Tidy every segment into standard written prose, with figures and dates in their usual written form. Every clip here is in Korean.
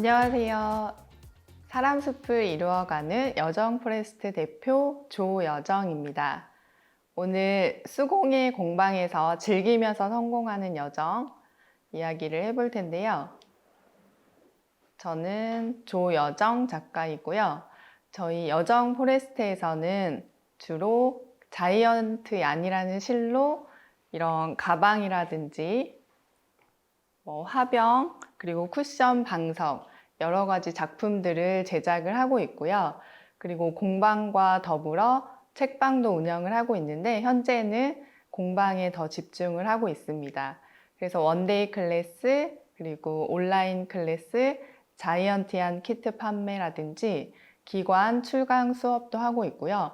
안녕하세요. 사람숲을 이루어가는 여정포레스트 대표 조여정입니다. 오늘 수공예 공방에서 즐기면서 성공하는 여정 이야기를 해볼 텐데요. 저는 조여정 작가이고요. 저희 여정포레스트에서는 주로 자이언트 얀이라는 실로 이런 가방이라든지 화병, 그리고 쿠션 방석, 여러 가지 작품들을 제작을 하고 있고요. 그리고 공방과 더불어 책방도 운영을 하고 있는데 현재는 공방에 더 집중을 하고 있습니다. 그래서 원데이 클래스, 그리고 온라인 클래스, 자이언티한 키트 판매라든지 기관 출강 수업도 하고 있고요.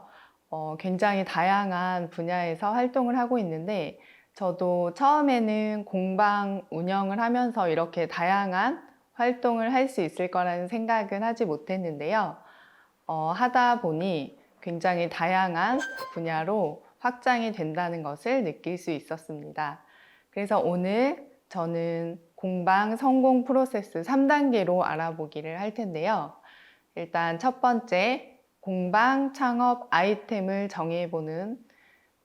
굉장히 다양한 분야에서 활동을 하고 있는데 저도 처음에는 공방 운영을 하면서 이렇게 다양한 활동을 할 수 있을 거라는 생각은 하지 못했는데요. 하다 보니 굉장히 다양한 분야로 확장이 된다는 것을 느낄 수 있었습니다. 그래서 오늘 저는 공방 성공 프로세스 3단계로 알아보기를 할 텐데요. 일단 첫 번째, 공방 창업 아이템을 정해보는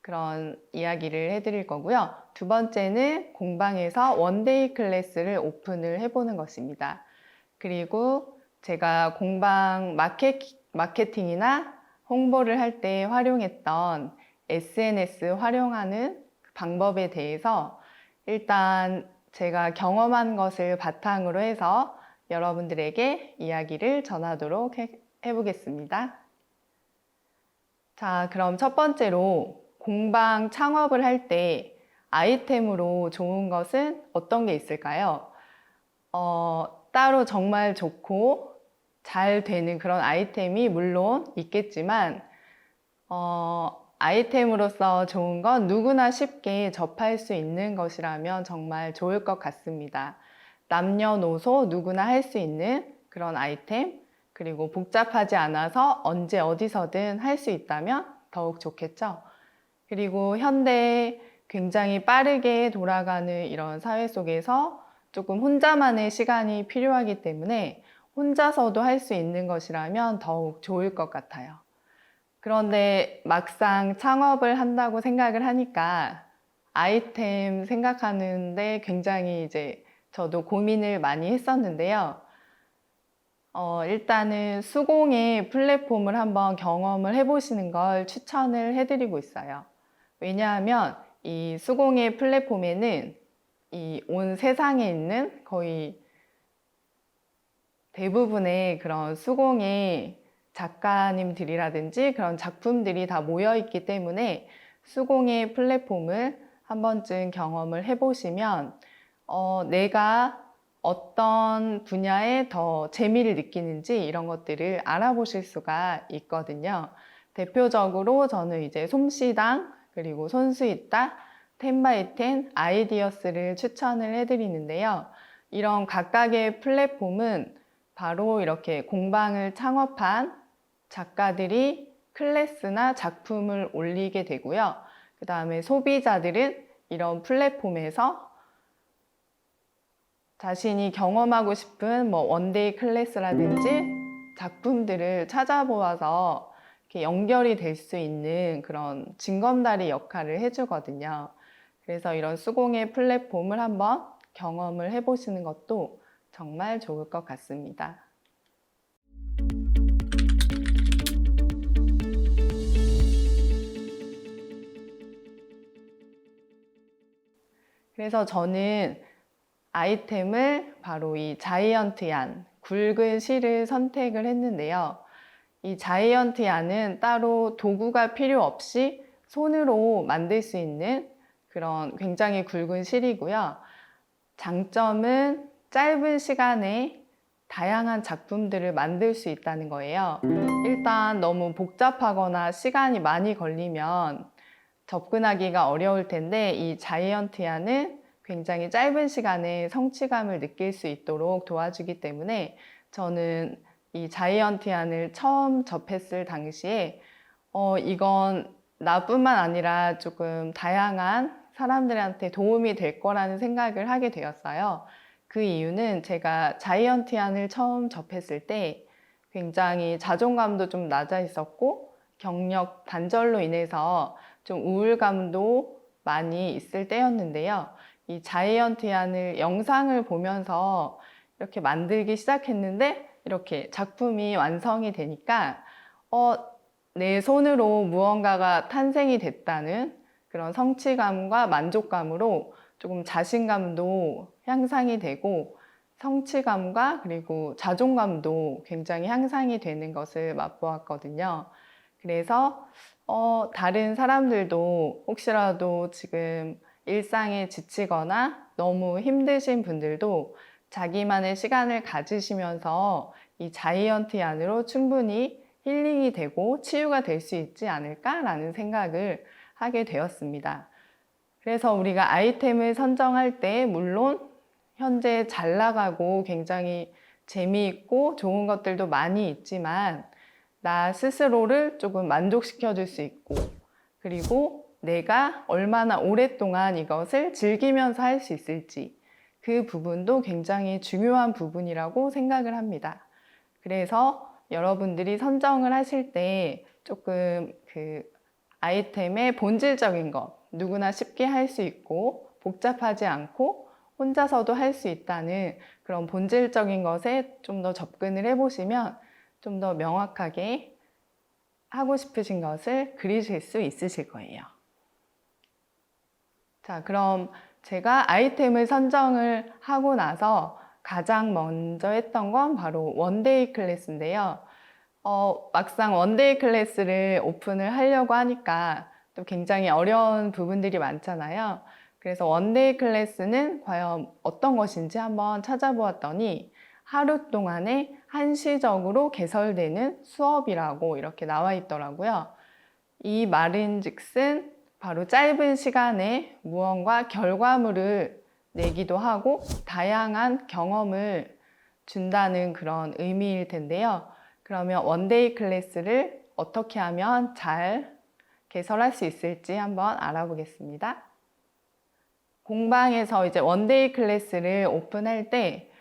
그런 이야기를 해드릴 거고요. 두 번째는 공방에서 원데이 클래스를 오픈을 해보는 것입니다. 그리고 제가 공방 마케팅이나 홍보를 할 때 활용했던 SNS 활용하는 방법에 대해서 일단 제가 경험한 것을 바탕으로 해서 여러분들에게 이야기를 전하도록 해보겠습니다. 자, 그럼 첫 번째로 공방 창업을 할 때 아이템으로 좋은 것은 어떤 게 있을까요? 따로 정말 좋고 잘 되는 그런 아이템이 물론 있겠지만 아이템으로서 좋은 건 누구나 쉽게 접할 수 있는 것이라면 정말 좋을 것 같습니다. 남녀노소 누구나 할 수 있는 그런 아이템, 그리고 복잡하지 않아서 언제 어디서든 할 수 있다면 더욱 좋겠죠. 그리고 현대 굉장히 빠르게 돌아가는 이런 사회 속에서 조금 혼자만의 시간이 필요하기 때문에 혼자서도 할 수 있는 것이라면 더욱 좋을 것 같아요. 그런데 막상 창업을 한다고 생각을 하니까 아이템 생각하는데 굉장히 이제 저도 고민을 많이 했었는데요. 일단은 수공예 플랫폼을 한번 경험을 해보시는 걸 추천을 해드리고 있어요. 왜냐하면 이 수공예 플랫폼에는 이 온 세상에 있는 거의 대부분의 그런 수공예 작가님들이라든지 그런 작품들이 다 모여 있기 때문에 수공예 플랫폼을 한 번쯤 경험을 해보시면 내가 어떤 분야에 더 재미를 느끼는지 이런 것들을 알아보실 수가 있거든요. 대표적으로 저는 이제 솜씨당, 그리고 손수있다, 10x10, 아이디어스를 추천을 해드리는데요. 이런 각각의 플랫폼은 바로 이렇게 공방을 창업한 작가들이 클래스나 작품을 올리게 되고요. 그 다음에 소비자들은 이런 플랫폼에서 자신이 경험하고 싶은 원데이 클래스라든지 작품들을 찾아보아서 이렇게 연결이 될 수 있는 그런 징검다리 역할을 해주거든요. 그래서 이런 수공예 플랫폼을 한번 경험을 해보시는 것도 정말 좋을 것 같습니다. 그래서 저는 아이템을 바로 이 자이언트 얀, 굵은 실을 선택을 했는데요. 이 자이언트 얀은 따로 도구가 필요 없이 손으로 만들 수 있는 그런 굉장히 굵은 실이고요. 장점은 짧은 시간에 다양한 작품들을 만들 수 있다는 거예요. 일단 너무 복잡하거나 시간이 많이 걸리면 접근하기가 어려울 텐데 이 자이언트 얀은 굉장히 짧은 시간에 성취감을 느낄 수 있도록 도와주기 때문에 저는 이 자이언트 얀을 처음 접했을 당시에 이건 나뿐만 아니라 조금 다양한 사람들한테 도움이 될 거라는 생각을 하게 되었어요. 그 이유는 제가 자이언티안을 처음 접했을 때 굉장히 자존감도 좀 낮아 있었고 경력 단절로 인해서 좀 우울감도 많이 있을 때였는데요. 이 자이언티안을 영상을 보면서 이렇게 만들기 시작했는데 이렇게 작품이 완성이 되니까 내 손으로 무언가가 탄생이 됐다는 그런 성취감과 만족감으로 조금 자신감도 향상이 되고 성취감과 그리고 자존감도 굉장히 향상이 되는 것을 맛보았거든요. 그래서 다른 사람들도 혹시라도 지금 일상에 지치거나 너무 힘드신 분들도 자기만의 시간을 가지시면서 이 자이언티 안으로 충분히 힐링이 되고 치유가 될 수 있지 않을까라는 생각을 하게 되었습니다. 그래서 우리가 아이템을 선정할 때 물론 현재 잘 나가고 굉장히 재미있고 좋은 것들도 많이 있지만 나 스스로를 조금 만족시켜 줄 수 있고 그리고 내가 얼마나 오랫동안 이것을 즐기면서 할 수 있을지 그 부분도 굉장히 중요한 부분이라고 생각을 합니다. 그래서 여러분들이 선정을 하실 때 조금 그 아이템의 본질적인 것, 누구나 쉽게 할 수 있고 복잡하지 않고 혼자서도 할 수 있다는 그런 본질적인 것에 좀 더 접근을 해보시면 좀 더 명확하게 하고 싶으신 것을 그리실 수 있으실 거예요. 자, 그럼 제가 아이템을 선정을 하고 나서 가장 먼저 했던 건 바로 원데이 클래스인데요. 막상 원데이 클래스를 오픈을 하려고 하니까 또 굉장히 어려운 부분들이 많잖아요. 그래서 원데이 클래스는 과연 어떤 것인지 한번 찾아보았더니 하루 동안에 한시적으로 개설되는 수업이라고 이렇게 나와 있더라고요. 이 말인즉슨 바로 짧은 시간에 무언가 결과물을 내기도 하고 다양한 경험을 준다는 그런 의미일 텐데요. 그러면 원데이 클래스를 어떻게 하면 잘 개설할 수 있을지 한번 알아보겠습니다. 공방에서 이제 원데이 클래스를 오픈할 때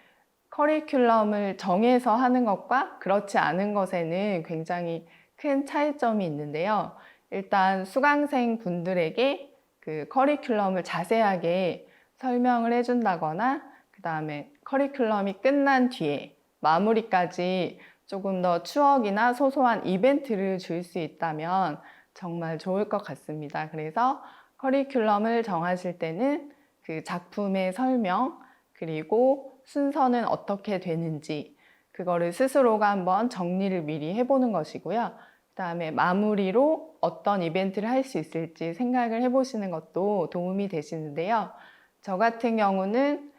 커리큘럼을 정해서 하는 것과 그렇지 않은 것에는 굉장히 큰 차이점이 있는데요. 일단 수강생 분들에게 그 커리큘럼을 자세하게 설명을 해준다거나 그 다음에 커리큘럼이 끝난 뒤에 마무리까지 조금 더 추억이나 소소한 이벤트를 줄 수 있다면 정말 좋을 것 같습니다. 그래서 커리큘럼을 정하실 때는 그 작품의 설명 그리고 순서는 어떻게 되는지 그거를 스스로가 한번 정리를 미리 해보는 것이고요. 그 다음에 마무리로 어떤 이벤트를 할 수 있을지 생각을 해보시는 것도 도움이 되시는데요. 저 같은 경우는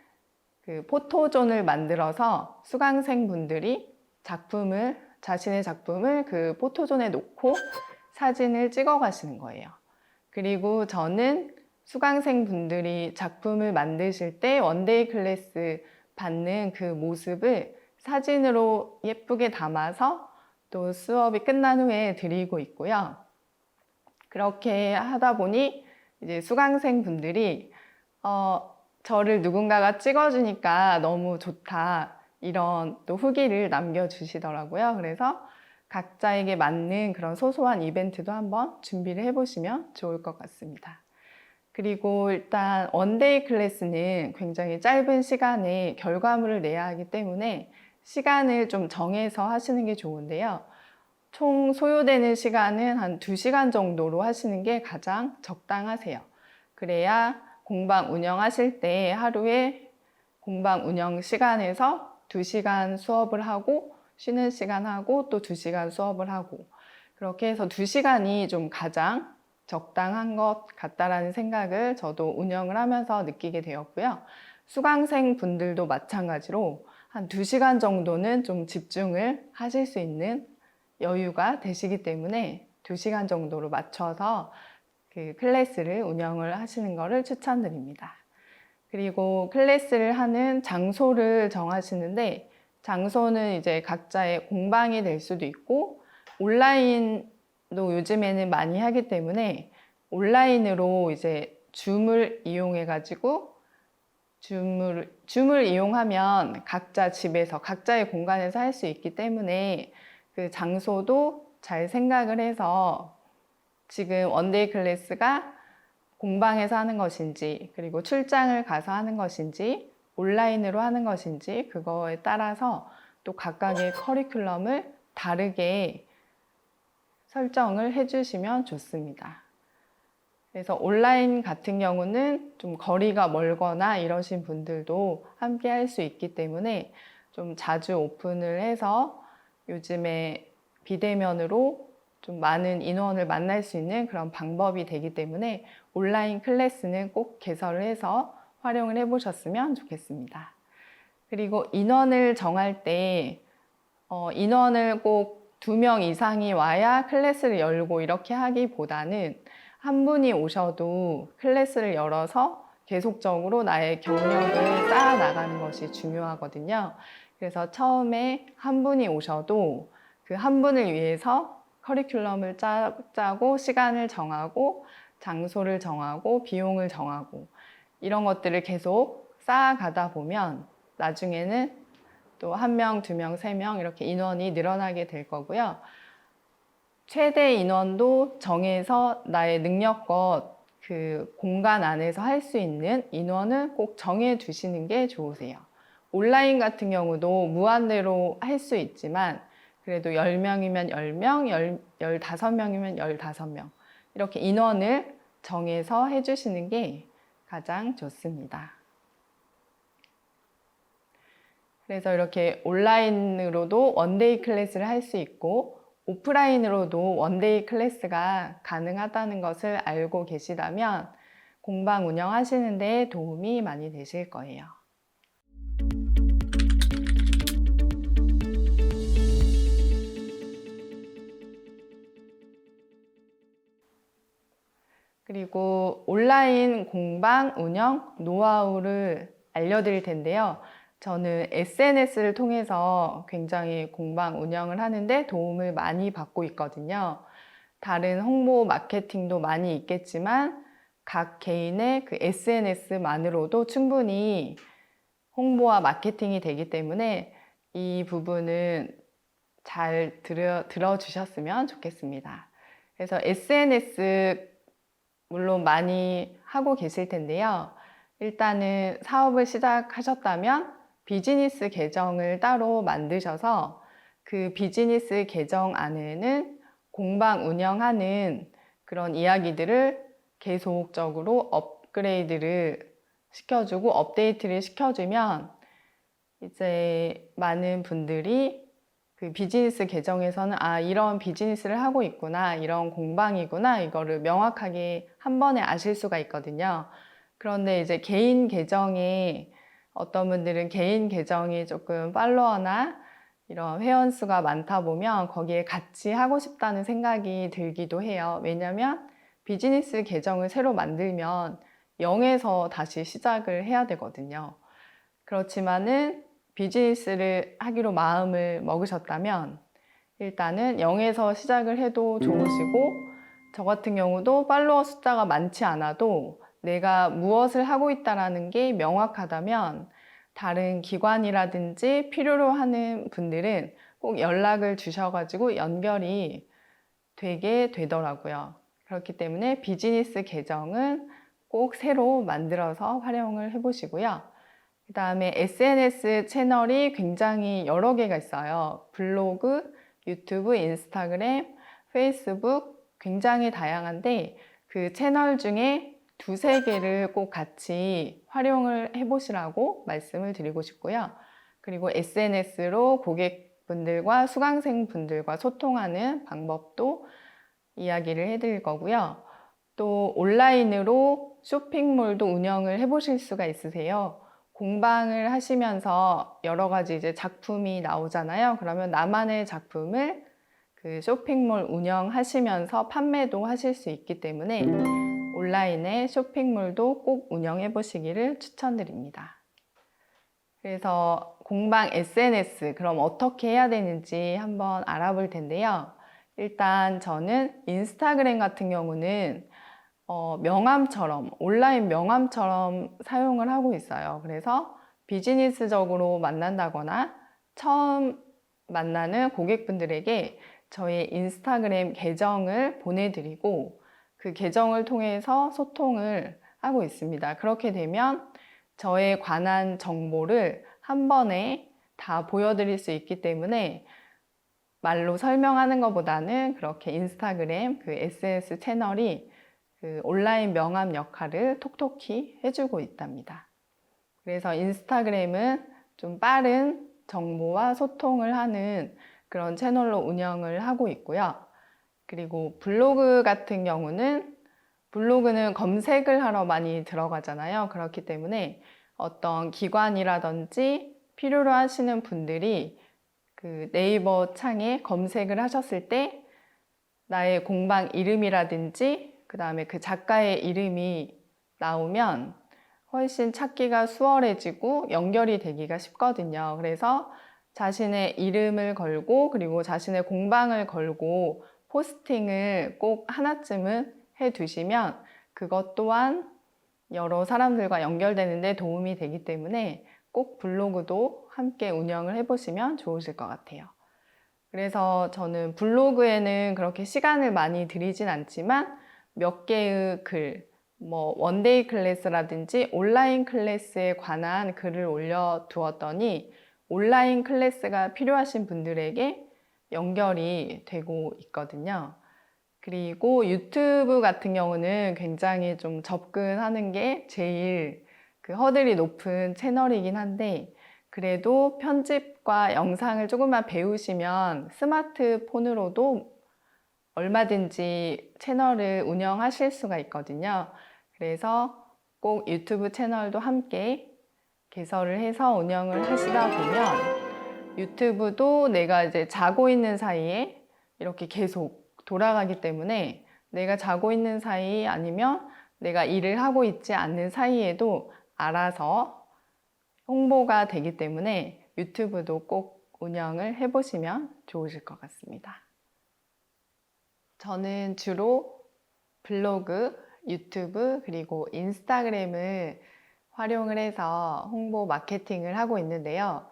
그 포토존을 만들어서 수강생분들이 자신의 작품을 그 포토존에 놓고 사진을 찍어 가시는 거예요. 그리고 저는 수강생분들이 작품을 만드실 때 원데이 클래스 받는 그 모습을 사진으로 예쁘게 담아서 또 수업이 끝난 후에 드리고 있고요. 그렇게 하다 보니 이제 수강생분들이 저를 누군가가 찍어주니까 너무 좋다 이런 또 후기를 남겨주시더라고요. 그래서 각자에게 맞는 그런 소소한 이벤트도 한번 준비를 해보시면 좋을 것 같습니다. 그리고 일단 원데이 클래스는 굉장히 짧은 시간에 결과물을 내야 하기 때문에 시간을 좀 정해서 하시는 게 좋은데요. 총 소요되는 시간은 한 2시간 정도로 하시는 게 가장 적당하세요. 그래야 공방 운영하실 때 하루에 공방 운영 시간에서 2시간 수업을 하고 쉬는 시간 하고 또 2시간 수업을 하고 그렇게 해서 2시간이 좀 가장 적당한 것 같다라는 생각을 저도 운영을 하면서 느끼게 되었고요. 수강생 분들도 마찬가지로 한 2시간 정도는 좀 집중을 하실 수 있는 여유가 되시기 때문에 2시간 정도로 맞춰서 그 클래스를 운영을 하시는 것을 추천드립니다. 그리고 클래스를 하는 장소를 정하시는데 장소는 이제 각자의 공방이 될 수도 있고 온라인도 요즘에는 많이 하기 때문에 온라인으로 이제 줌을 이용해 가지고 줌을 이용하면 각자 집에서 각자의 공간에서 할 수 있기 때문에 그 장소도 잘 생각을 해서 지금 원데이 클래스가 공방에서 하는 것인지, 그리고 출장을 가서 하는 것인지, 온라인으로 하는 것인지, 그거에 따라서 또 각각의 커리큘럼을 다르게 설정을 해주시면 좋습니다. 그래서 온라인 같은 경우는 좀 거리가 멀거나 이러신 분들도 함께 할 수 있기 때문에 좀 자주 오픈을 해서 요즘에 비대면으로 좀 많은 인원을 만날 수 있는 그런 방법이 되기 때문에 온라인 클래스는 꼭 개설을 해서 활용을 해보셨으면 좋겠습니다. 그리고 인원을 정할 때 인원을 꼭 2명 이상이 와야 클래스를 열고 이렇게 하기보다는 한 분이 오셔도 클래스를 열어서 계속적으로 나의 경력을 쌓아 나가는 것이 중요하거든요. 그래서 처음에 한 분이 오셔도 그 한 분을 위해서 커리큘럼을 짜고 시간을 정하고 장소를 정하고 비용을 정하고 이런 것들을 계속 쌓아가다 보면 나중에는 또 1명, 2명, 3명 이렇게 인원이 늘어나게 될 거고요. 최대 인원도 정해서 나의 능력껏 그 공간 안에서 할 수 있는 인원을 꼭 정해 두시는 게 좋으세요. 온라인 같은 경우도 무한대로 할 수 있지만 그래도 10명이면 10명, 15명이면 15명 이렇게 인원을 정해서 해주시는 게 가장 좋습니다. 그래서 이렇게 온라인으로도 원데이 클래스를 할 수 있고 오프라인으로도 원데이 클래스가 가능하다는 것을 알고 계시다면 공방 운영하시는 데 도움이 많이 되실 거예요. 그리고 온라인 공방 운영 노하우를 알려드릴 텐데요. 저는 SNS를 통해서 굉장히 공방 운영을 하는데 도움을 많이 받고 있거든요. 다른 홍보 마케팅도 많이 있겠지만 각 개인의 그 SNS만으로도 충분히 홍보와 마케팅이 되기 때문에 이 부분은 잘 들어주셨으면 좋겠습니다. 그래서 SNS 물론 많이 하고 계실 텐데요. 일단은 사업을 시작하셨다면 비즈니스 계정을 따로 만드셔서 그 비즈니스 계정 안에는 공방 운영하는 그런 이야기들을 계속적으로 업그레이드를 시켜주고 업데이트를 시켜주면 이제 많은 분들이 그 비즈니스 계정에서는 이런 비즈니스를 하고 있구나, 이런 공방이구나, 이거를 명확하게 한 번에 아실 수가 있거든요. 그런데 이제 개인 계정에 어떤 분들은 개인 계정이 조금 팔로워나 이런 회원수가 많다 보면 거기에 같이 하고 싶다는 생각이 들기도 해요. 왜냐면 비즈니스 계정을 새로 만들면 0에서 다시 시작을 해야 되거든요. 그렇지만은 비즈니스를 하기로 마음을 먹으셨다면 일단은 0에서 시작을 해도 좋으시고 저 같은 경우도 팔로워 숫자가 많지 않아도 내가 무엇을 하고 있다는 게 명확하다면 다른 기관이라든지 필요로 하는 분들은 꼭 연락을 주셔가지고 연결이 되게 되더라고요. 그렇기 때문에 비즈니스 계정은 꼭 새로 만들어서 활용을 해보시고요. 그 다음에 SNS 채널이 굉장히 여러 개가 있어요. 블로그, 유튜브, 인스타그램, 페이스북 굉장히 다양한데 그 채널 중에 2~3개를 꼭 같이 활용을 해보시라고 말씀을 드리고 싶고요. 그리고 SNS로 고객분들과 수강생분들과 소통하는 방법도 이야기를 해드릴 거고요. 또 온라인으로 쇼핑몰도 운영을 해보실 수가 있으세요. 공방을 하시면서 여러 가지 이제 작품이 나오잖아요. 그러면 나만의 작품을 그 쇼핑몰 운영하시면서 판매도 하실 수 있기 때문에 온라인에 쇼핑몰도 꼭 운영해 보시기를 추천드립니다. 그래서 공방 SNS 그럼 어떻게 해야 되는지 한번 알아볼 텐데요. 일단 저는 인스타그램 같은 경우는 명함처럼, 온라인 명함처럼 사용을 하고 있어요. 그래서 비즈니스적으로 만난다거나 처음 만나는 고객분들에게 저희 인스타그램 계정을 보내드리고 그 계정을 통해서 소통을 하고 있습니다. 그렇게 되면 저에 관한 정보를 한 번에 다 보여드릴 수 있기 때문에 말로 설명하는 것보다는 그렇게 인스타그램 그 SNS 채널이 그 온라인 명함 역할을 톡톡히 해주고 있답니다. 그래서 인스타그램은 좀 빠른 정보와 소통을 하는 그런 채널로 운영을 하고 있고요. 그리고 블로그 같은 경우는 블로그는 검색을 하러 많이 들어가잖아요. 그렇기 때문에 어떤 기관이라든지 필요로 하시는 분들이 그 네이버 창에 검색을 하셨을 때 나의 공방 이름이라든지 그 다음에 그 작가의 이름이 나오면 훨씬 찾기가 수월해지고 연결이 되기가 쉽거든요. 그래서 자신의 이름을 걸고 그리고 자신의 공방을 걸고 포스팅을 꼭 하나쯤은 해 두시면 그것 또한 여러 사람들과 연결되는 데 도움이 되기 때문에 꼭 블로그도 함께 운영을 해보시면 좋으실 것 같아요. 그래서 저는 블로그에는 그렇게 시간을 많이 들이진 않지만 몇 개의 글, 뭐 원데이 클래스라든지 온라인 클래스에 관한 글을 올려두었더니 온라인 클래스가 필요하신 분들에게 연결이 되고 있거든요. 그리고 유튜브 같은 경우는 굉장히 좀 접근하는 게 제일 그 허들이 높은 채널이긴 한데 그래도 편집과 영상을 조금만 배우시면 스마트폰으로도 얼마든지 채널을 운영하실 수가 있거든요. 그래서 꼭 유튜브 채널도 함께 개설을 해서 운영을 하시다 보면 유튜브도 내가 이제 자고 있는 사이에 이렇게 계속 돌아가기 때문에 내가 자고 있는 사이 아니면 내가 일을 하고 있지 않는 사이에도 알아서 홍보가 되기 때문에 유튜브도 꼭 운영을 해보시면 좋으실 것 같습니다. 저는 주로 블로그, 유튜브, 그리고 인스타그램을 활용을 해서 홍보 마케팅을 하고 있는데요.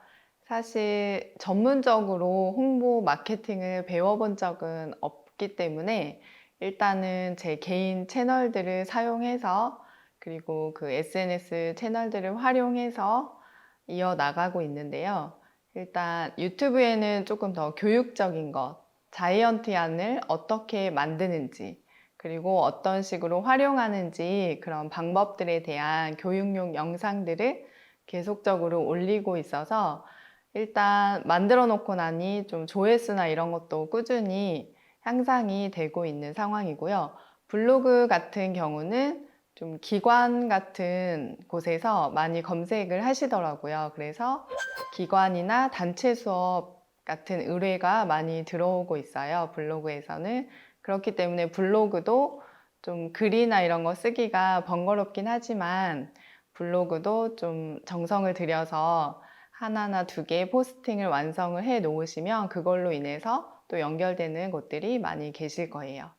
사실 전문적으로 홍보 마케팅을 배워본 적은 없기 때문에 일단은 제 개인 채널들을 사용해서 그리고 그 SNS 채널들을 활용해서 이어나가고 있는데요. 일단 유튜브에는 조금 더 교육적인 것, 자이언티안을 어떻게 만드는지 그리고 어떤 식으로 활용하는지 그런 방법들에 대한 교육용 영상들을 계속적으로 올리고 있어서 일단 만들어 놓고 나니 좀 조회수나 이런 것도 꾸준히 향상이 되고 있는 상황이고요. 블로그 같은 경우는 좀 기관 같은 곳에서 많이 검색을 하시더라고요. 그래서 기관이나 단체 수업 같은 의뢰가 많이 들어오고 있어요. 블로그에서는. 그렇기 때문에 블로그도 좀 글이나 이런 거 쓰기가 번거롭긴 하지만 블로그도 좀 정성을 들여서 하나나 두 개 포스팅을 완성을 해 놓으시면 그걸로 인해서 또 연결되는 곳들이 많이 계실 거예요.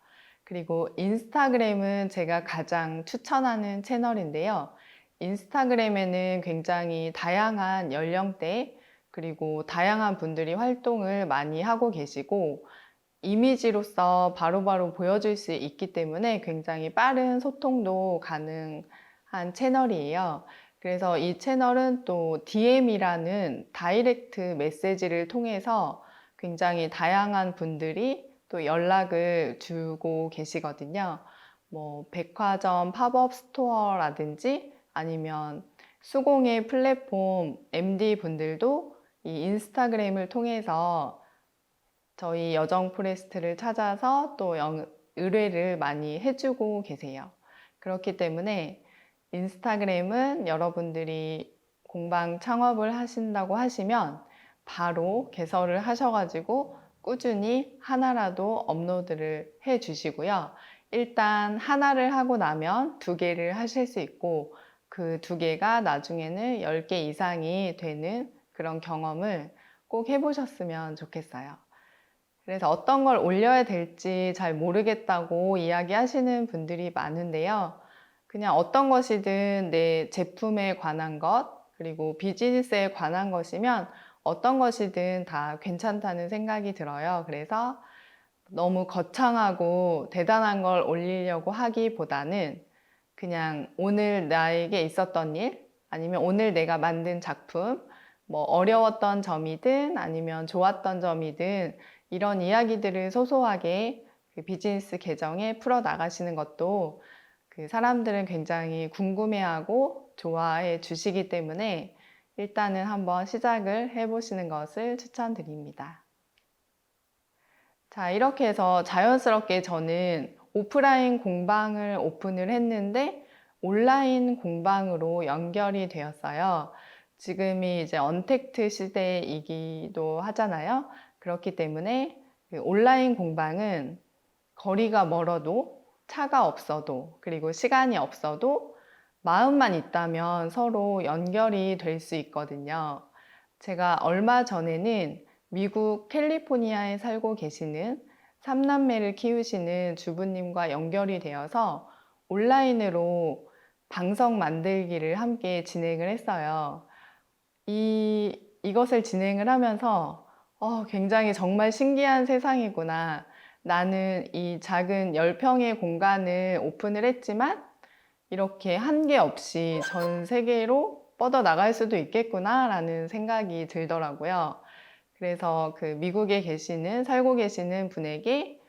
그리고 인스타그램은 제가 가장 추천하는 채널인데요. 인스타그램에는 굉장히 다양한 연령대 그리고 다양한 분들이 활동을 많이 하고 계시고 이미지로서 바로바로 보여줄 수 있기 때문에 굉장히 빠른 소통도 가능한 채널이에요. 그래서 이 채널은 또 DM이라는 다이렉트 메시지를 통해서 굉장히 다양한 분들이 또 연락을 주고 계시거든요. 뭐 백화점 팝업 스토어라든지 아니면 수공예 플랫폼 MD 분들도 이 인스타그램을 통해서 저희 여정 포레스트를 찾아서 또 의뢰를 많이 해주고 계세요. 그렇기 때문에 인스타그램은 여러분들이 공방 창업을 하신다고 하시면 바로 개설을 하셔가지고 꾸준히 하나라도 업로드를 해 주시고요. 일단 하나를 하고 나면 두 개를 하실 수 있고 그 두 개가 나중에는 10개 이상이 되는 그런 경험을 꼭 해보셨으면 좋겠어요. 그래서 어떤 걸 올려야 될지 잘 모르겠다고 이야기하시는 분들이 많은데요. 그냥 어떤 것이든 내 제품에 관한 것, 그리고 비즈니스에 관한 것이면 어떤 것이든 다 괜찮다는 생각이 들어요. 그래서 너무 거창하고 대단한 걸 올리려고 하기보다는 그냥 오늘 나에게 있었던 일, 아니면 오늘 내가 만든 작품, 뭐 어려웠던 점이든 아니면 좋았던 점이든 이런 이야기들을 소소하게 그 비즈니스 계정에 풀어 나가시는 것도 그 사람들은 굉장히 궁금해하고 좋아해 주시기 때문에 일단은 한번 시작을 해보시는 것을 추천드립니다. 자, 이렇게 해서 자연스럽게 저는 오프라인 공방을 오픈을 했는데 온라인 공방으로 연결이 되었어요. 지금이 이제 언택트 시대이기도 하잖아요. 그렇기 때문에 그 온라인 공방은 거리가 멀어도 차가 없어도 그리고 시간이 없어도 마음만 있다면 서로 연결이 될 수 있거든요. 제가 얼마 전에는 미국 캘리포니아에 살고 계시는 3남매를 키우시는 주부님과 연결이 되어서 온라인으로 방송 만들기를 함께 진행을 했어요. 이것을 진행을 하면서 굉장히 정말 신기한 세상이구나. 나는 이 작은 10평의 공간을 오픈을 했지만 이렇게 한계 없이 전 세계로 뻗어 나갈 수도 있겠구나 라는 생각이 들더라고요. 그래서 그 미국에 살고 계시는 분에게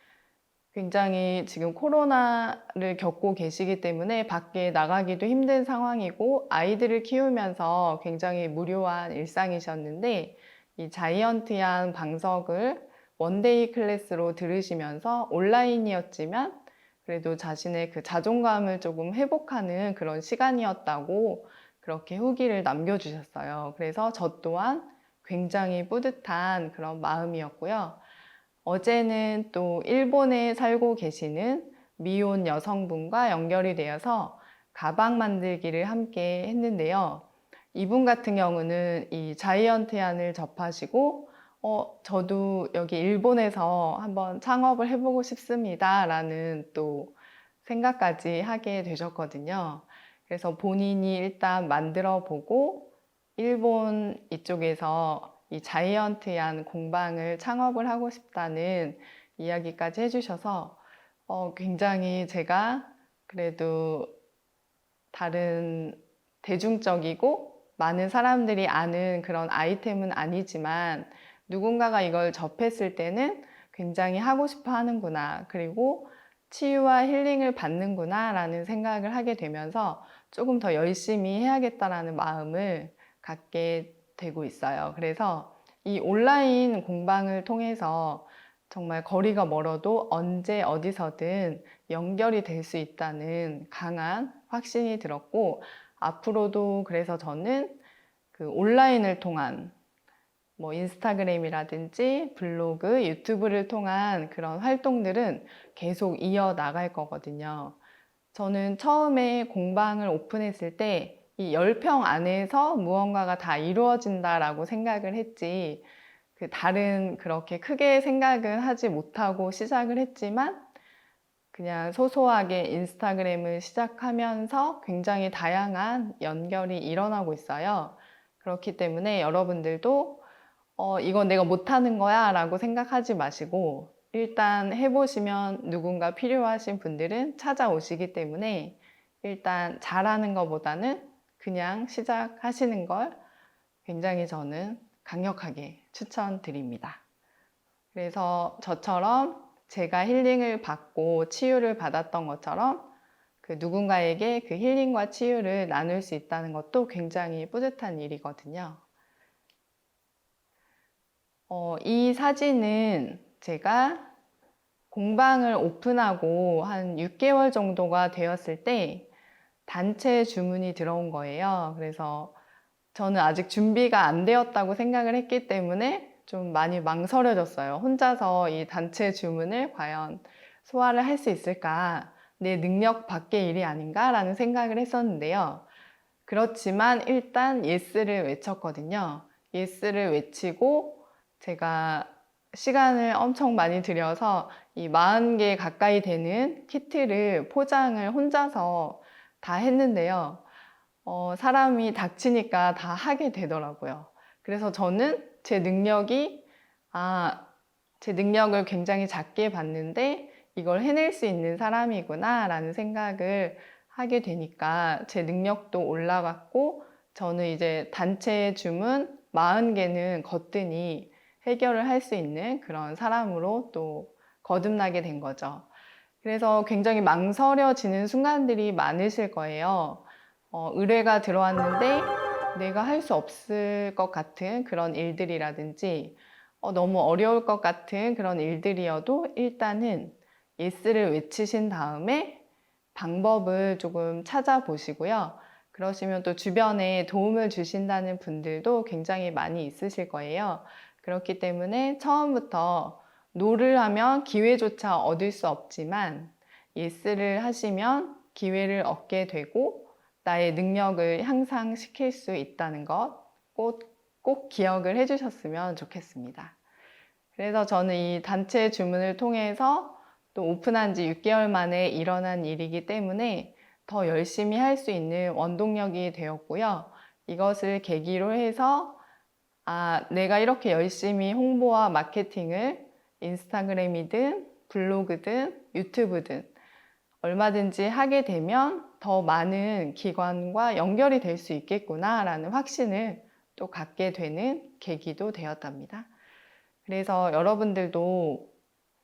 굉장히 지금 코로나를 겪고 계시기 때문에 밖에 나가기도 힘든 상황이고 아이들을 키우면서 굉장히 무료한 일상이셨는데 이 자이언티한 방석을 원데이 클래스로 들으시면서 온라인이었지만 그래도 자신의 그 자존감을 조금 회복하는 그런 시간이었다고 그렇게 후기를 남겨주셨어요. 그래서 저 또한 굉장히 뿌듯한 그런 마음이었고요. 어제는 또 일본에 살고 계시는 미혼 여성분과 연결이 되어서 가방 만들기를 함께 했는데요. 이분 같은 경우는 이 자이언티안을 접하시고 저도 여기 일본에서 한번 창업을 해보고 싶습니다 라는 또 생각까지 하게 되셨거든요. 그래서 본인이 일단 만들어 보고 일본 이쪽에서 이 자이언티한 공방을 창업을 하고 싶다는 이야기까지 해주셔서 굉장히 제가 그래도 다른 대중적이고 많은 사람들이 아는 그런 아이템은 아니지만 누군가가 이걸 접했을 때는 굉장히 하고 싶어 하는구나. 그리고 치유와 힐링을 받는구나 라는 생각을 하게 되면서 조금 더 열심히 해야겠다라는 마음을 갖게 되고 있어요. 그래서 이 온라인 공방을 통해서 정말 거리가 멀어도 언제 어디서든 연결이 될 수 있다는 강한 확신이 들었고 앞으로도 그래서 저는 그 온라인을 통한 뭐 인스타그램이라든지 블로그, 유튜브를 통한 그런 활동들은 계속 이어나갈 거거든요. 저는 처음에 공방을 오픈했을 때 이 10평 안에서 무언가가 다 이루어진다라고 생각을 했지 그 다른 그렇게 크게 생각은 하지 못하고 시작을 했지만 그냥 소소하게 인스타그램을 시작하면서 굉장히 다양한 연결이 일어나고 있어요. 그렇기 때문에 여러분들도 이건 내가 못하는 거야 라고 생각하지 마시고 일단 해보시면 누군가 필요하신 분들은 찾아오시기 때문에 일단 잘하는 것보다는 그냥 시작하시는 걸 굉장히 저는 강력하게 추천드립니다. 그래서 저처럼 제가 힐링을 받고 치유를 받았던 것처럼 그 누군가에게 그 힐링과 치유를 나눌 수 있다는 것도 굉장히 뿌듯한 일이거든요. 이 사진은 제가 공방을 오픈하고 한 6개월 정도가 되었을 때 단체 주문이 들어온 거예요. 그래서 저는 아직 준비가 안 되었다고 생각을 했기 때문에 좀 많이 망설여졌어요. 혼자서 이 단체 주문을 과연 소화를 할 수 있을까? 내 능력 밖의 일이 아닌가? 라는 생각을 했었는데요. 그렇지만 일단 예스를 외쳤거든요. 예스를 외치고 제가 시간을 엄청 많이 들여서 이 40개 가까이 되는 키트를 포장을 혼자서 다 했는데요. 사람이 닥치니까 다 하게 되더라고요. 그래서 저는 제 능력을 굉장히 작게 봤는데 이걸 해낼 수 있는 사람이구나 라는 생각을 하게 되니까 제 능력도 올라갔고, 저는 이제 단체 주문 40개는 거뜬히 해결을 할 수 있는 그런 사람으로 또 거듭나게 된 거죠. 그래서 굉장히 망설여지는 순간들이 많으실 거예요. 의뢰가 들어왔는데 내가 할 수 없을 것 같은 그런 일들이라든지, 너무 어려울 것 같은 그런 일들이어도 일단은 예스를 외치신 다음에 방법을 조금 찾아보시고요. 그러시면 또 주변에 도움을 주신다는 분들도 굉장히 많이 있으실 거예요. 그렇기 때문에 처음부터 노를 하면 기회조차 얻을 수 없지만 예스를 하시면 기회를 얻게 되고 나의 능력을 향상시킬 수 있다는 것 꼭 기억을 해주셨으면 좋겠습니다. 그래서 저는 이 단체 주문을 통해서 또 오픈한 지 6개월 만에 일어난 일이기 때문에 더 열심히 할 수 있는 원동력이 되었고요. 이것을 계기로 해서 내가 이렇게 열심히 홍보와 마케팅을 인스타그램이든 블로그든 유튜브든 얼마든지 하게 되면 더 많은 기관과 연결이 될 수 있겠구나라는 확신을 또 갖게 되는 계기도 되었답니다. 그래서 여러분들도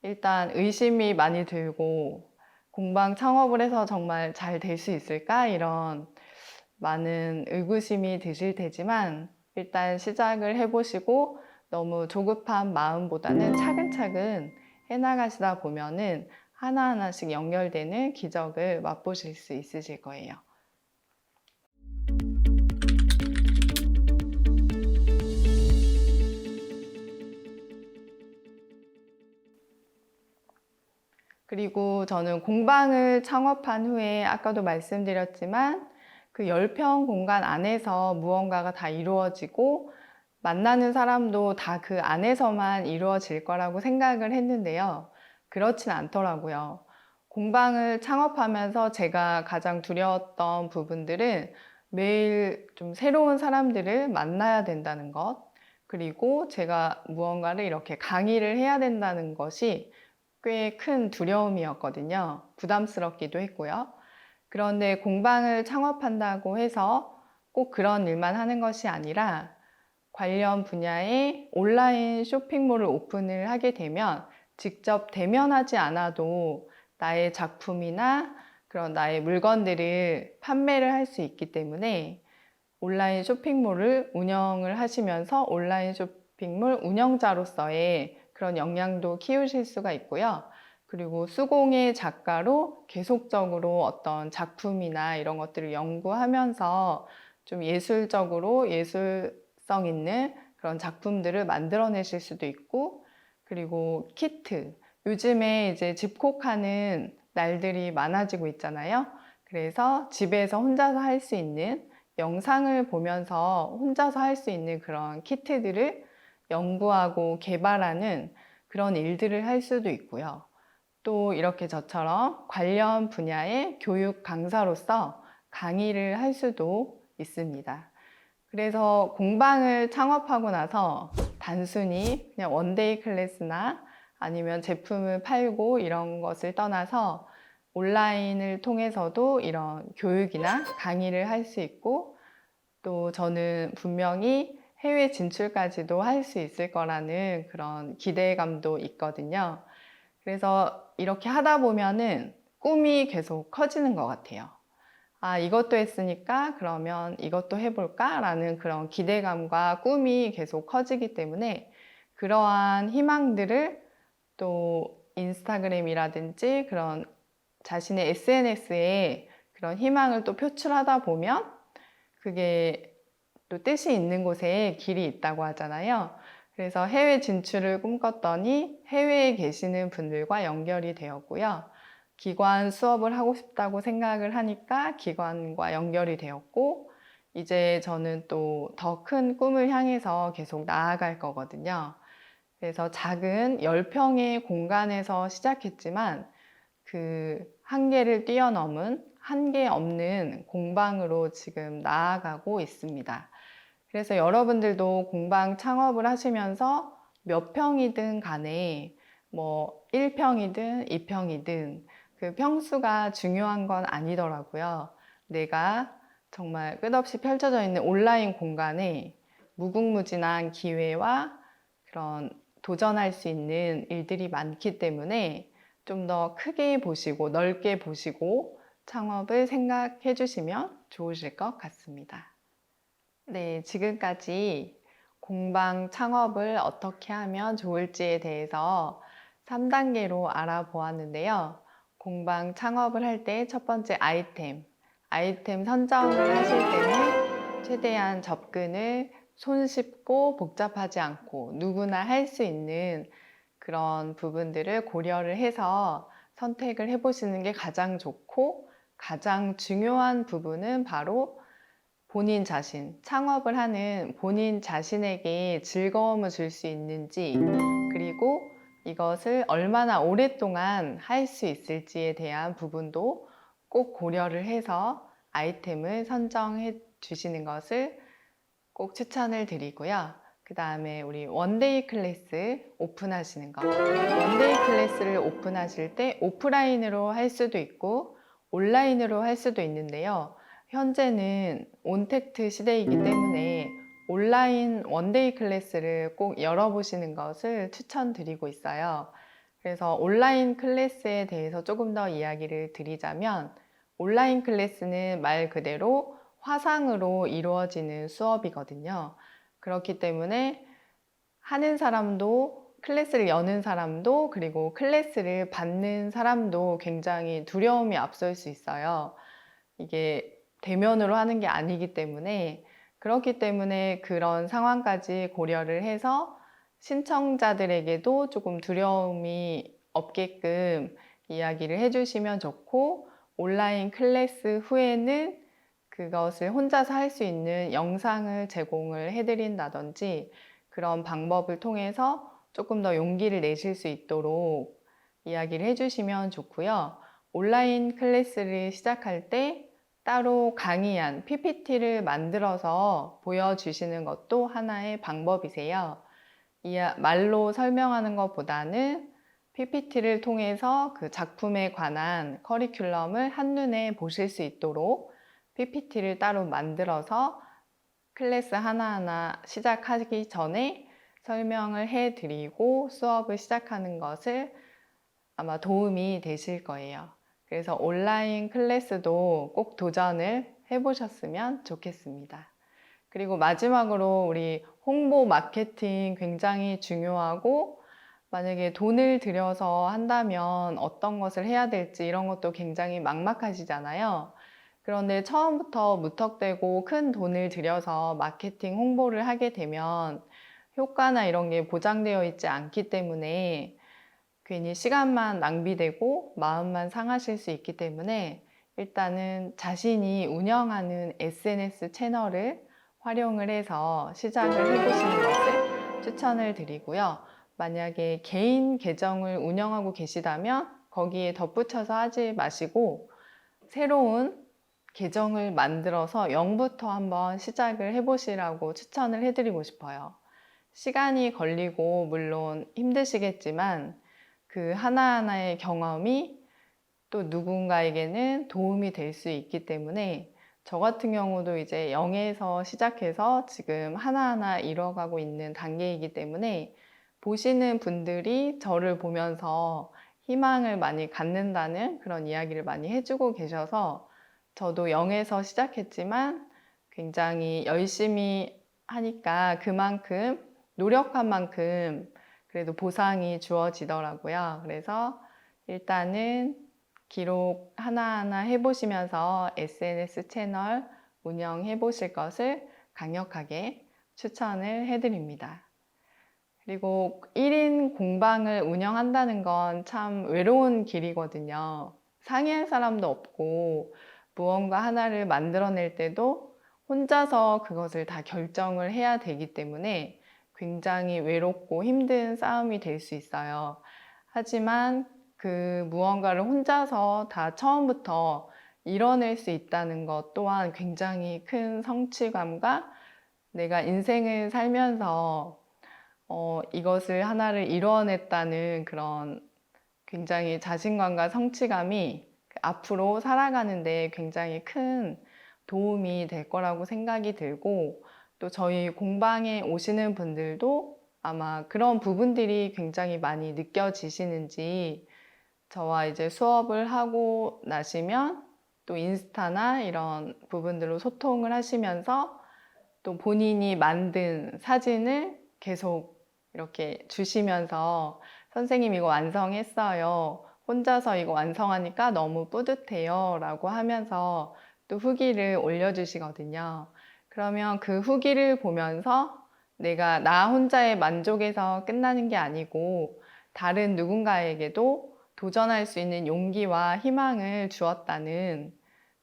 일단 의심이 많이 들고 공방 창업을 해서 정말 잘 될 수 있을까? 이런 많은 의구심이 드실 테지만 일단 시작을 해보시고 너무 조급한 마음보다는 차근차근 해나가시다 보면은 하나하나씩 연결되는 기적을 맛보실 수 있으실 거예요. 그리고 저는 공방을 창업한 후에 아까도 말씀드렸지만 그 10평 공간 안에서 무언가가 다 이루어지고 만나는 사람도 다 그 안에서만 이루어질 거라고 생각을 했는데요. 그렇진 않더라고요. 공방을 창업하면서 제가 가장 두려웠던 부분들은 매일 좀 새로운 사람들을 만나야 된다는 것, 그리고 제가 무언가를 이렇게 강의를 해야 된다는 것이 꽤 큰 두려움이었거든요. 부담스럽기도 했고요. 그런데 공방을 창업한다고 해서 꼭 그런 일만 하는 것이 아니라 관련 분야의 온라인 쇼핑몰을 오픈을 하게 되면 직접 대면하지 않아도 나의 작품이나 그런 나의 물건들을 판매를 할 수 있기 때문에 온라인 쇼핑몰을 운영을 하시면서 온라인 쇼핑몰 운영자로서의 그런 역량도 키우실 수가 있고요. 그리고 수공예 작가로 계속적으로 어떤 작품이나 이런 것들을 연구하면서 좀 예술적으로 예술성 있는 그런 작품들을 만들어내실 수도 있고, 그리고 키트, 요즘에 이제 집콕하는 날들이 많아지고 있잖아요. 그래서 집에서 혼자서 할 수 있는, 영상을 보면서 혼자서 할 수 있는 그런 키트들을 연구하고 개발하는 그런 일들을 할 수도 있고요. 또 이렇게 저처럼 관련 분야의 교육 강사로서 강의를 할 수도 있습니다. 그래서 공방을 창업하고 나서 단순히 그냥 원데이 클래스나 아니면 제품을 팔고 이런 것을 떠나서 온라인을 통해서도 이런 교육이나 강의를 할 수 있고, 또 저는 분명히 해외 진출까지도 할 수 있을 거라는 그런 기대감도 있거든요. 그래서 이렇게 하다 보면은 꿈이 계속 커지는 것 같아요. 이것도 했으니까 그러면 이것도 해볼까? 라는 그런 기대감과 꿈이 계속 커지기 때문에 그러한 희망들을 또 인스타그램이라든지 그런 자신의 SNS에 그런 희망을 또 표출하다 보면 그게 또 뜻이 있는 곳에 길이 있다고 하잖아요. 그래서 해외 진출을 꿈꿨더니 해외에 계시는 분들과 연결이 되었고요. 기관 수업을 하고 싶다고 생각을 하니까 기관과 연결이 되었고, 이제 저는 또 더 큰 꿈을 향해서 계속 나아갈 거거든요. 그래서 작은 10평의 공간에서 시작했지만 그 한계를 뛰어넘은 한계 없는 공방으로 지금 나아가고 있습니다. 그래서 여러분들도 공방 창업을 하시면서 몇 평이든 간에 뭐 1평이든 2평이든 그 평수가 중요한 건 아니더라고요. 내가 정말 끝없이 펼쳐져 있는 온라인 공간에 무궁무진한 기회와 그런 도전할 수 있는 일들이 많기 때문에 좀 더 크게 보시고 넓게 보시고 창업을 생각해 주시면 좋으실 것 같습니다. 네, 지금까지 공방 창업을 어떻게 하면 좋을지에 대해서 3단계로 알아보았는데요. 공방 창업을 할 때 첫 번째 아이템 선정을 하실 때는 최대한 접근을 손쉽고 복잡하지 않고 누구나 할 수 있는 그런 부분들을 고려를 해서 선택을 해보시는 게 가장 좋고, 가장 중요한 부분은 바로 본인 자신, 창업을 하는 본인 자신에게 즐거움을 줄 수 있는지, 그리고 이것을 얼마나 오랫동안 할 수 있을지에 대한 부분도 꼭 고려를 해서 아이템을 선정해 주시는 것을 꼭 추천을 드리고요. 그 다음에 우리 원데이 클래스 오픈하시는 거. 원데이 클래스를 오픈하실 때 오프라인으로 할 수도 있고 온라인으로 할 수도 있는데요. 현재는 온택트 시대이기 때문에 온라인 원데이 클래스를 꼭 열어보시는 것을 추천드리고 있어요. 그래서 온라인 클래스에 대해서 조금 더 이야기를 드리자면, 온라인 클래스는 말 그대로 화상으로 이루어지는 수업이거든요. 그렇기 때문에 하는 사람도, 클래스를 여는 사람도, 그리고 클래스를 받는 사람도 굉장히 두려움이 앞설 수 있어요. 이게 대면으로 하는 게 아니기 때문에, 그렇기 때문에 그런 상황까지 고려를 해서 신청자들에게도 조금 두려움이 없게끔 이야기를 해주시면 좋고, 온라인 클래스 후에는 그것을 혼자서 할 수 있는 영상을 제공을 해드린다든지 그런 방법을 통해서 조금 더 용기를 내실 수 있도록 이야기를 해주시면 좋고요. 온라인 클래스를 시작할 때 따로 강의안, PPT를 만들어서 보여주시는 것도 하나의 방법이세요. 말로 설명하는 것보다는 PPT를 통해서 그 작품에 관한 커리큘럼을 한눈에 보실 수 있도록 PPT를 따로 만들어서 클래스 하나하나 시작하기 전에 설명을 해드리고 수업을 시작하는 것을 아마 도움이 되실 거예요. 그래서 온라인 클래스도 꼭 도전을 해보셨으면 좋겠습니다. 그리고 마지막으로 우리 홍보 마케팅 굉장히 중요하고, 만약에 돈을 들여서 한다면 어떤 것을 해야 될지 이런 것도 굉장히 막막하시잖아요. 그런데 처음부터 무턱대고 큰 돈을 들여서 마케팅 홍보를 하게 되면 효과나 이런 게 보장되어 있지 않기 때문에 괜히 시간만 낭비되고 마음만 상하실 수 있기 때문에 일단은 자신이 운영하는 SNS 채널을 활용을 해서 시작을 해보시는 것을 추천을 드리고요. 만약에 개인 계정을 운영하고 계시다면 거기에 덧붙여서 하지 마시고 새로운 계정을 만들어서 0부터 한번 시작을 해보시라고 추천을 해드리고 싶어요. 시간이 걸리고 물론 힘드시겠지만 그 하나하나의 경험이 또 누군가에게는 도움이 될 수 있기 때문에, 저 같은 경우도 이제 0에서 시작해서 지금 하나하나 이뤄가고 있는 단계이기 때문에 보시는 분들이 저를 보면서 희망을 많이 갖는다는 그런 이야기를 많이 해주고 계셔서 저도 0에서 시작했지만 굉장히 열심히 하니까 그만큼 노력한 만큼 그래도 보상이 주어지더라고요. 그래서 일단은 기록 하나하나 해보시면서 SNS 채널 운영해 보실 것을 강력하게 추천을 해드립니다. 그리고 1인 공방을 운영한다는 건 참 외로운 길이거든요. 상의할 사람도 없고 무언가 하나를 만들어낼 때도 혼자서 그것을 다 결정을 해야 되기 때문에 굉장히 외롭고 힘든 싸움이 될 수 있어요. 하지만 그 무언가를 혼자서 다 처음부터 이뤄낼 수 있다는 것 또한 굉장히 큰 성취감과 내가 인생을 살면서 이것을 하나를 이뤄냈다는 그런 굉장히 자신감과 성취감이 앞으로 살아가는데 굉장히 큰 도움이 될 거라고 생각이 들고, 또 저희 공방에 오시는 분들도 아마 그런 부분들이 굉장히 많이 느껴지시는지, 저와 이제 수업을 하고 나시면 또 인스타나 이런 부분들로 소통을 하시면서 또 본인이 만든 사진을 계속 이렇게 주시면서 선생님 이거 완성했어요. 혼자서 이거 완성하니까 너무 뿌듯해요. 라고 하면서 또 후기를 올려주시거든요. 그러면 그 후기를 보면서 내가 나 혼자의 만족에서 끝나는 게 아니고 다른 누군가에게도 도전할 수 있는 용기와 희망을 주었다는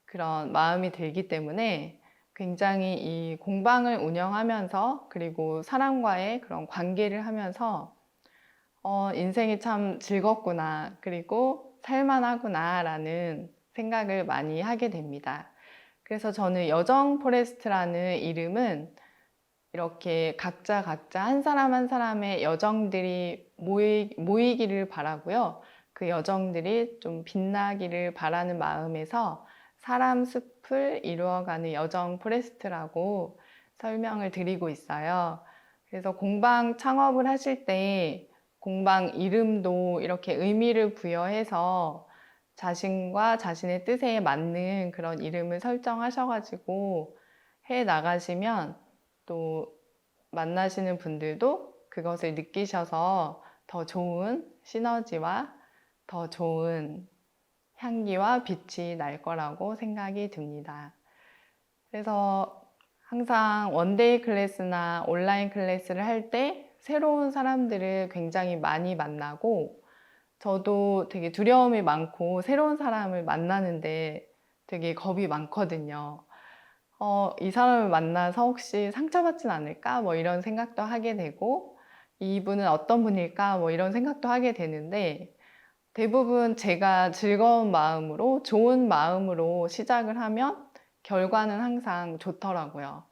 그런 마음이 들기 때문에 굉장히 이 공방을 운영하면서 그리고 사람과의 그런 관계를 하면서 인생이 참 즐겁구나, 그리고 살만하구나 라는 생각을 많이 하게 됩니다. 그래서 저는 여정 포레스트라는 이름은 이렇게 각자 한 사람 한 사람의 여정들이 모이기를 바라고요. 그 여정들이 좀 빛나기를 바라는 마음에서 사람 숲을 이루어가는 여정 포레스트라고 설명을 드리고 있어요. 그래서 공방 창업을 하실 때 공방 이름도 이렇게 의미를 부여해서 자신과 자신의 뜻에 맞는 그런 이름을 설정하셔가지고 해 나가시면 또 만나시는 분들도 그것을 느끼셔서 더 좋은 시너지와 더 좋은 향기와 빛이 날 거라고 생각이 듭니다. 그래서 항상 원데이 클래스나 온라인 클래스를 할 때 새로운 사람들을 굉장히 많이 만나고, 저도 되게 두려움이 많고 새로운 사람을 만나는데 되게 겁이 많거든요. 이 사람을 만나서 혹시 상처받진 않을까? 뭐 이런 생각도 하게 되고, 이분은 어떤 분일까? 뭐 이런 생각도 하게 되는데, 대부분 제가 즐거운 마음으로, 좋은 마음으로 시작을 하면 결과는 항상 좋더라고요.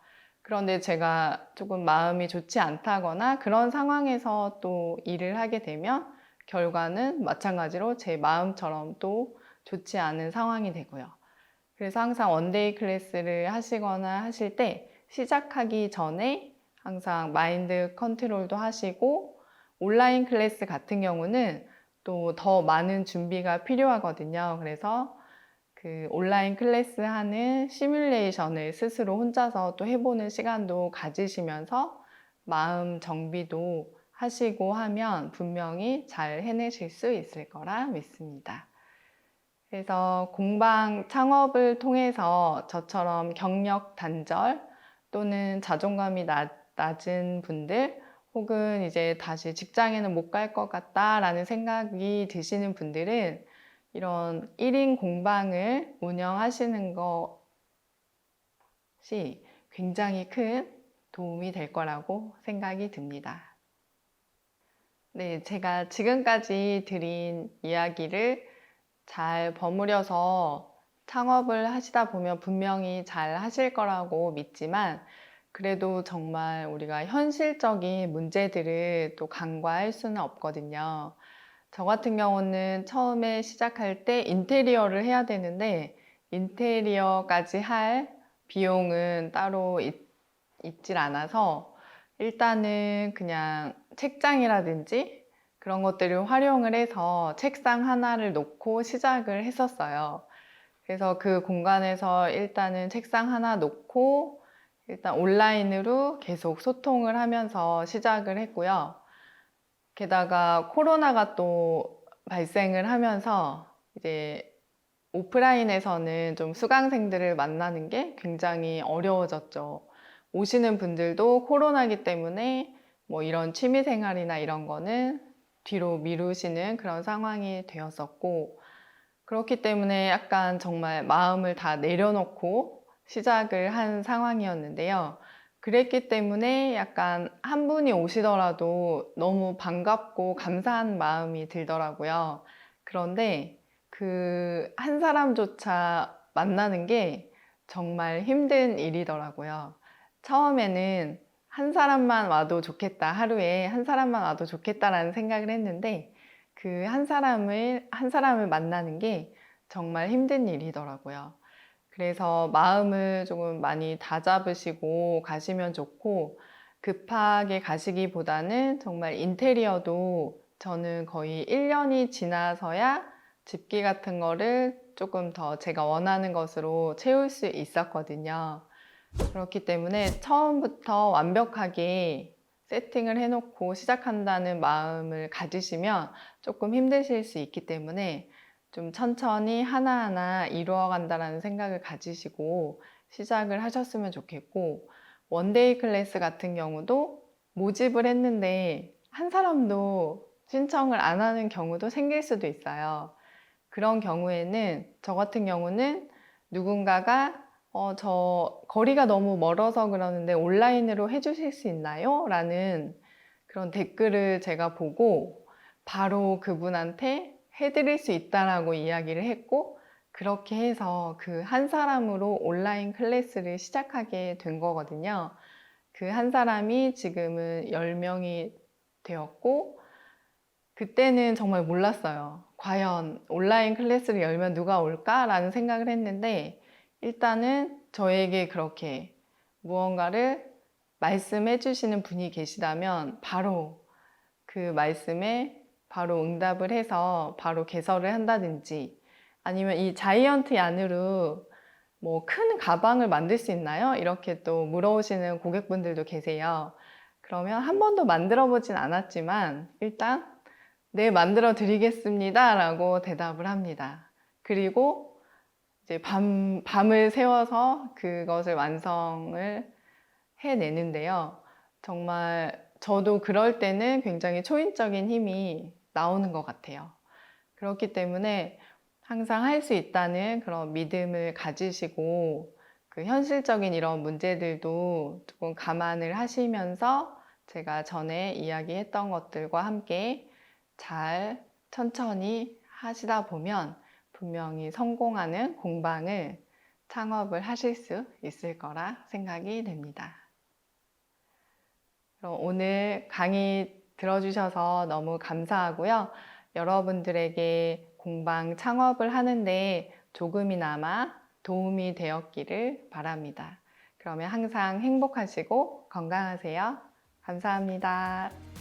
그런데 제가 조금 마음이 좋지 않다거나 그런 상황에서 또 일을 하게 되면 결과는 마찬가지로 제 마음처럼 또 좋지 않은 상황이 되고요. 그래서 항상 원데이 클래스를 하시거나 하실 때 시작하기 전에 항상 마인드 컨트롤도 하시고, 온라인 클래스 같은 경우는 또 더 많은 준비가 필요하거든요. 그래서 그 온라인 클래스 하는 시뮬레이션을 스스로 혼자서 또 해보는 시간도 가지시면서 마음 정비도 하시고 하면 분명히 잘 해내실 수 있을 거라 믿습니다. 그래서 공방 창업을 통해서 저처럼 경력 단절 또는 자존감이 낮은 분들, 혹은 이제 다시 직장에는 못 갈 것 같다라는 생각이 드시는 분들은 이런 1인 공방을 운영하시는 것이 굉장히 큰 도움이 될 거라고 생각이 듭니다. 네, 제가 지금까지 드린 이야기를 잘 버무려서 창업을 하시다 보면 분명히 잘 하실 거라고 믿지만, 그래도 정말 우리가 현실적인 문제들을 또 간과할 수는 없거든요. 저 같은 경우는 처음에 시작할 때 인테리어를 해야 되는데 인테리어까지 할 비용은 따로 있질 않아서 일단은 그냥 책장이라든지 그런 것들을 활용을 해서 책상 하나를 놓고 시작을 했었어요. 그래서 그 공간에서 일단은 책상 하나 놓고 일단 온라인으로 계속 소통을 하면서 시작을 했고요. 게다가 코로나가 또 발생을 하면서 이제 오프라인에서는 좀 수강생들을 만나는 게 굉장히 어려워졌죠. 오시는 분들도 코로나기 때문에 뭐 이런 취미생활이나 이런 거는 뒤로 미루시는 그런 상황이 되었었고, 그렇기 때문에 약간 정말 마음을 다 내려놓고 시작을 한 상황이었는데요. 그랬기 때문에 약간 한 분이 오시더라도 너무 반갑고 감사한 마음이 들더라고요. 그런데 그 한 사람조차 만나는 게 정말 힘든 일이더라고요. 처음에는 한 사람만 와도 좋겠다, 하루에 한 사람만 와도 좋겠다라는 생각을 했는데 그 한 사람을 만나는 게 정말 힘든 일이더라고요. 그래서 마음을 조금 많이 다잡으시고 가시면 좋고, 급하게 가시기보다는 정말 인테리어도 저는 거의 1년이 지나서야 집기 같은 거를 조금 더 제가 원하는 것으로 채울 수 있었거든요. 그렇기 때문에 처음부터 완벽하게 세팅을 해놓고 시작한다는 마음을 가지시면 조금 힘드실 수 있기 때문에 좀 천천히 하나하나 이루어간다는 생각을 가지시고 시작을 하셨으면 좋겠고, 원데이 클래스 같은 경우도 모집을 했는데 한 사람도 신청을 안 하는 경우도 생길 수도 있어요. 그런 경우에는 저 같은 경우는 누군가가 저 거리가 너무 멀어서 그러는데 온라인으로 해주실 수 있나요? 라는 그런 댓글을 제가 보고 바로 그분한테 해드릴 수 있다라고 이야기를 했고, 그렇게 해서 그 한 사람으로 온라인 클래스를 시작하게 된 거거든요. 그 한 사람이 지금은 10명이 되었고, 그때는 정말 몰랐어요. 과연 온라인 클래스를 열면 누가 올까라는 생각을 했는데, 일단은 저에게 그렇게 무언가를 말씀해 주시는 분이 계시다면 바로 그 말씀에 바로 응답을 해서 바로 개설을 한다든지, 아니면 이 자이언트 얀으로 뭐 큰 가방을 만들 수 있나요? 이렇게 또 물어오시는 고객분들도 계세요. 그러면 한 번도 만들어 보진 않았지만 일단 네, 만들어 드리겠습니다 라고 대답을 합니다. 그리고 이제 밤을 새워서 그것을 완성을 해내는데요. 정말 저도 그럴 때는 굉장히 초인적인 힘이 나오는 것 같아요. 그렇기 때문에 항상 할 수 있다는 그런 믿음을 가지시고, 그 현실적인 이런 문제들도 조금 감안을 하시면서 제가 전에 이야기했던 것들과 함께 잘 천천히 하시다 보면 분명히 성공하는 공방을 창업을 하실 수 있을 거라 생각이 됩니다. 그럼 오늘 강의 들어주셔서 너무 감사하고요. 여러분들에게 공방 창업을 하는데 조금이나마 도움이 되었기를 바랍니다. 그러면 항상 행복하시고 건강하세요. 감사합니다.